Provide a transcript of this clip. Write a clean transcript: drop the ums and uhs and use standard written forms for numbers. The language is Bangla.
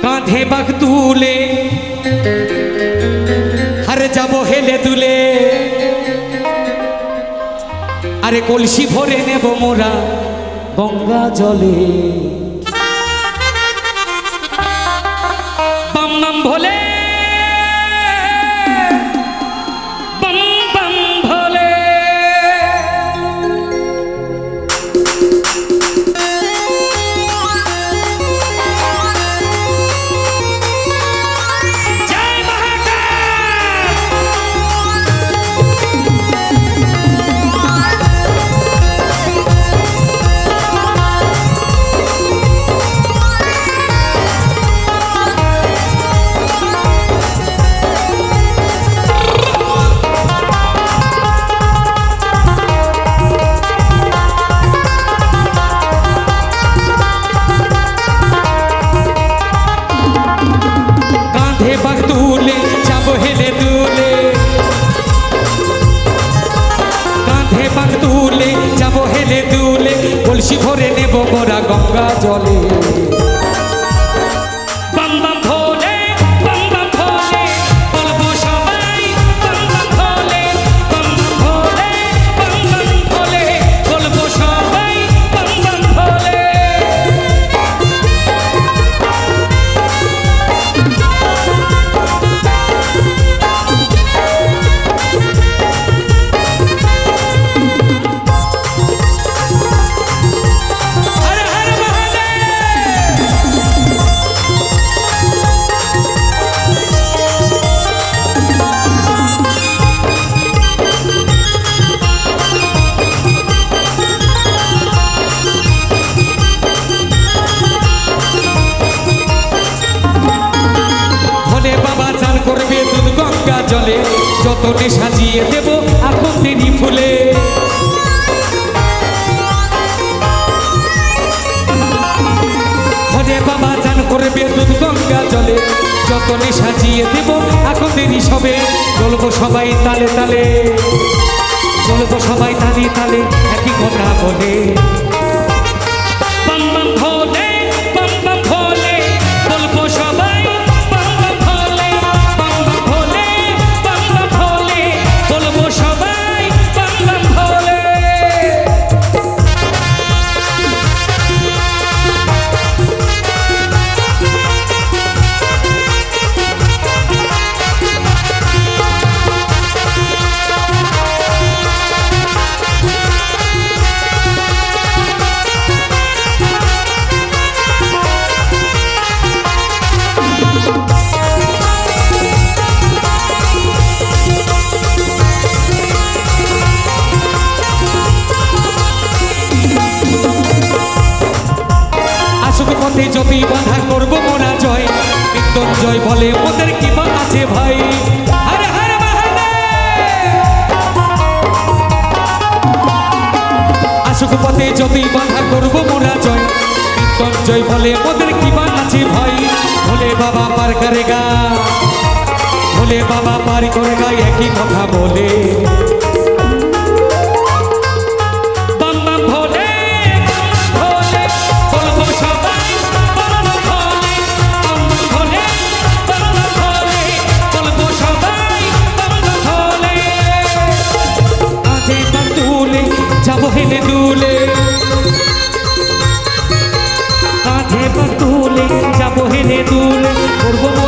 কাঁধে বাঘ তুলে হারে যাব হেলে দুলে আরে কলসি ভরে নেব মোরা গঙ্গা জলে বাম বাম ভোলে বাম বাম ভোলে কলসি ভরে নেব মোরা গঙ্গা জলে বাম বাম ভোলে বাম বাম ভোলে বলবো সবাই বাম বাম ভোলে বাম বাম ভোলে বাম বাম ভোলে বলবো সবাই বাম বাম ভোলে করবে দুধ গঙ্গা জলে যতনে সাজিয়ে দেব আকন্দেরই ফুলে হরে বাবা চান করবে দুধ গঙ্গা জলে যতনে সাজিয়ে দেব আকন্দেরই সবে চলবো সবাই তালে তালে চলবো সবাই তালে তালে একই কথা বলে বাম বাম ভোলে বাম বাম ভোলে বলবো সবাই যদি বাধা করবো মোরা জয় মৃত্যুঞ্জয় বলে ওদের কি বা আছে ভাই হরে হরে আসুক পথে যদি বাধা করবো মোরা জয় মৃত্যুঞ্জয় বলে ওদের কি বা আছে ভাই ভোলে বাবা পার করেগা ভোলে বাবা পার করেগা একই কথা বলে যাব হেলে দুলে কাঁধে বাঁধ তুলে যাব হেলে দুলে করবো